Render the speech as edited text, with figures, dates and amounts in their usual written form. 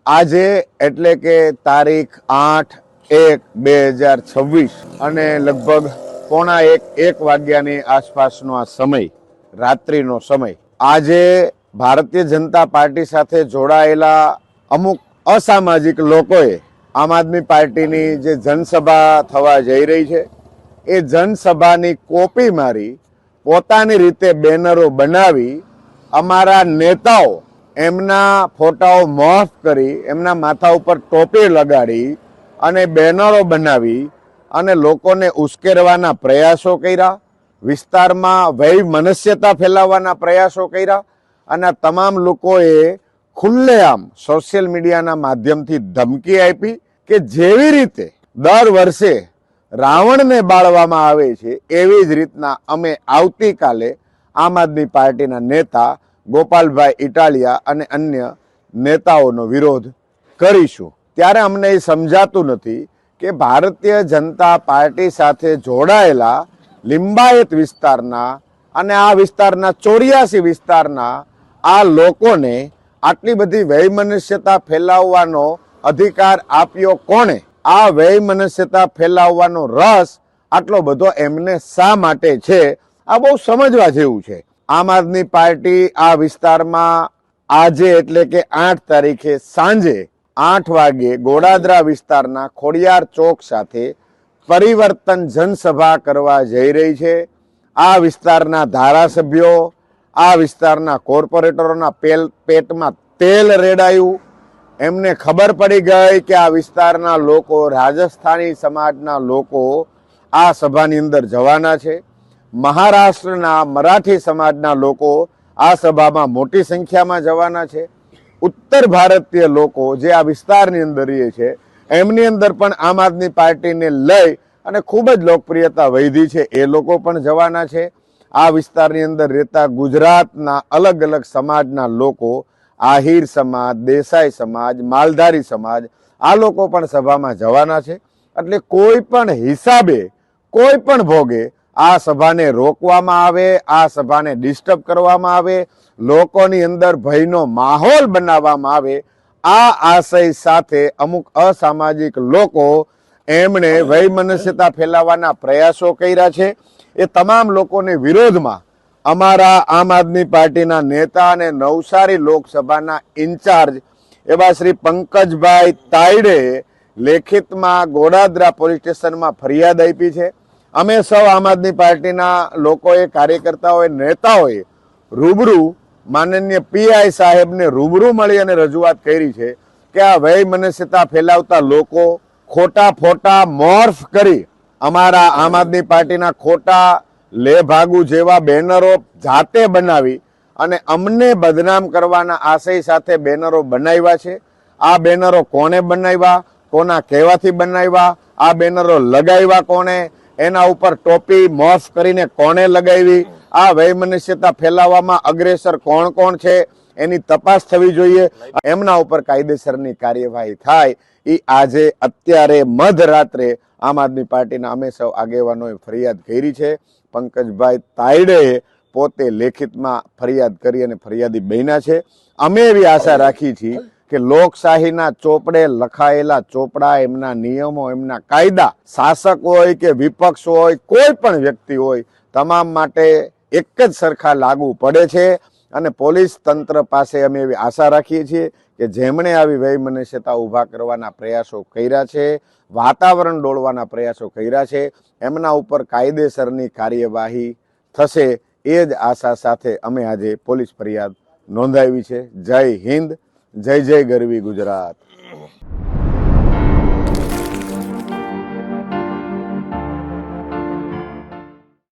આજે એટલે કે તારીખ 8/1/2026 અને લગભગ 1:45 વાગ્યાની આસપાસનો આ સમય, રાત્રિનો સમય, આજે ભારતીય જનતા પાર્ટી સાથે જોડાયેલા અમુક અસામાજિક લોકોએ આમ આદમી પાર્ટીની જે જનસભા થવા જઈ રહી છે એ જનસભાની કોપી મારી પોતાની રીતે બેનરો બનાવી અમારા નેતાઓ એમના ફોટાઓ મોફ કરી એમના માથા ઉપર ટોપી લગાડી અને બેનરો બનાવી અને લોકોને ઉશ્કેરવાના પ્રયાસો કર્યા, વિસ્તારમાં વૈમનસ્યતા ફેલાવવાના પ્રયાસો કર્યા અને તમામ લોકોએ ખુલ્લેઆમ સોશિયલ મીડિયાના માધ્યમથી ધમકી આપી કે જેવી રીતે દર વર્ષે રાવણને બાળવામાં આવે છે એવી જ રીતના અમે આવતીકાલે આમ આદમી પાર્ટીના નેતા ગોપાલભાઈ ઇટાલિયા અને અન્ય નેતાઓનો વિરોધ કરીશું. ત્યારે અમને એ સમજાતું નથી કે ભારતીય જનતા પાર્ટી સાથે જોડાયેલા લિંબાયત વિસ્તારના અને આ વિસ્તારના 84 વિસ્તારના આ લોકોને આટલી બધી વૈમનસ્યતા ફેલાવવાનો અધિકાર આપ્યો કોણે? આ વૈમનસ્યતા ફેલાવવાનો રસ આટલો બધો એમને શા માટે છે? આ બહુ સમજવા જેવું છે. આમ આદમી પાર્ટી આ વિસ્તારમાં આજે એટલે કે 8 તારીખે સાંજે 8 વાગે ગોડાદરા વિસ્તારના ખોડિયાર ચોક સાથે પરિવર્તન જનસભા કરવા જઈ રહી છે. આ વિસ્તારના ધારાસભ્યો, આ વિસ્તારના કોર્પોરેટરોના પેટમાં તેલ રેડાયું. એમને ખબર પડી ગઈ કે આ વિસ્તારના લોકો, રાજસ્થાની સમાજના લોકો આ સભાની અંદર જવાના છે. મહારાષ્ટ્રના મરાઠી સમાજના લોકો આ સભામાં મોટી સંખ્યામાં જવાના છે. ઉત્તર ભારતીય લોકો જે આ વિસ્તારની અંદર રહે છે એમની અંદર પણ આમ આદમી પાર્ટીને લઈ અને ખૂબ જ લોકપ્રિયતા વધી છે, એ લોકો પણ જવાના છે. આ વિસ્તારની અંદર રહેતા ગુજરાતના અલગ અલગ સમાજના લોકો, આહિર સમાજ, દેસાઈ સમાજ, માલધારી સમાજ, આ લોકો પણ સભામાં જવાના છે. એટલે કોઈ પણ હિસાબે, કોઈ પણ ભોગે આ સભાને રોકવામાં આવે, આ સભાને ડિસ્ટર્બ કરવામાં આવે, લોકોની અંદર ભયનો માહોલ બનાવવામાં આવે, આ આશય સાથે અમુક અસામાજિક લોકો એમણે વૈમનસ્યતા ફેલાવવાના પ્રયાસો કર્યા છે. એ તમામ લોકોને વિરોધમાં અમારા આમ આદમી પાર્ટીના નેતા અને નવસારી લોકસભાના ઇન્ચાર્જ એવા શ્રી પંકજભાઈ તાયડે લેખિતમાં ગોડાદરા પોલીસ સ્ટેશનમાં ફરિયાદ આપી છે. અમે સૌ આમ આદમી પાર્ટીના લોકોએ, કાર્યકર્તાઓએ, નેતાઓએ રૂબરૂ માનનીય પીઆઈ સાહેબને રૂબરૂ મળી અને રજૂઆત કરી છે કે આ વૈમનસ્યતા ફેલાવતા લોકો ખોટા ફોટા મોર્ફ કરી અમારા આમ આદમી પાર્ટીના ખોટા લેભાગુ જેવા બેનરો જાતે બનાવી અને અમને બદનામ કરવાના આશય સાથે બેનરો બનાવ્યા છે. આ બેનરો કોણે બનાવ્યા, કોના કહેવાથી બનાવ્યા, આ બેનરો લગાવ્યા કોણે, એના ઉપર ટોપી મોફ કરીને કોણે લગાવી, આ વૈમનસ્યતા ફેલાવવામાં અગ્રેસર કોણ કોણ છે એની તપાસ થવી જોઈએ. એમના ઉપર કાયદેસરની કાર્યવાહી થાય. એ આજે અત્યારે મધરાત્રે આમ આદમી પાર્ટીના અમે સૌ આગેવાનોએ ફરિયાદ કરી છે. પંકજભાઈ તાયડેએ પોતે લેખિતમાં ફરિયાદ કરી અને ફરિયાદી બન્યા છે. અમે એવી આશા રાખી છીએ કે લોકશાહીના ચોપડે લખાયેલા ચોપડા, એમના નિયમો, એમના કાયદા, શાસક હોય કે વિપક્ષ હોય, કોઈ પણ વ્યક્તિ હોય, તમામ માટે એક જ સરખા લાગુ પડે છે. અને પોલીસ તંત્ર પાસે અમે એવી આશા રાખીએ છીએ કે જેમણે આવી વૈમનસ્યતા ઊભા કરવાના પ્રયાસો કર્યા છે, વાતાવરણ ડોળવાના પ્રયાસો કર્યા છે, એમના ઉપર કાયદેસરની કાર્યવાહી થશે એ જ આશા સાથે અમે આજે પોલીસ ફરિયાદ નોંધાવી છે. જય હિન્દ, જય જય ગરવી ગુજરાત.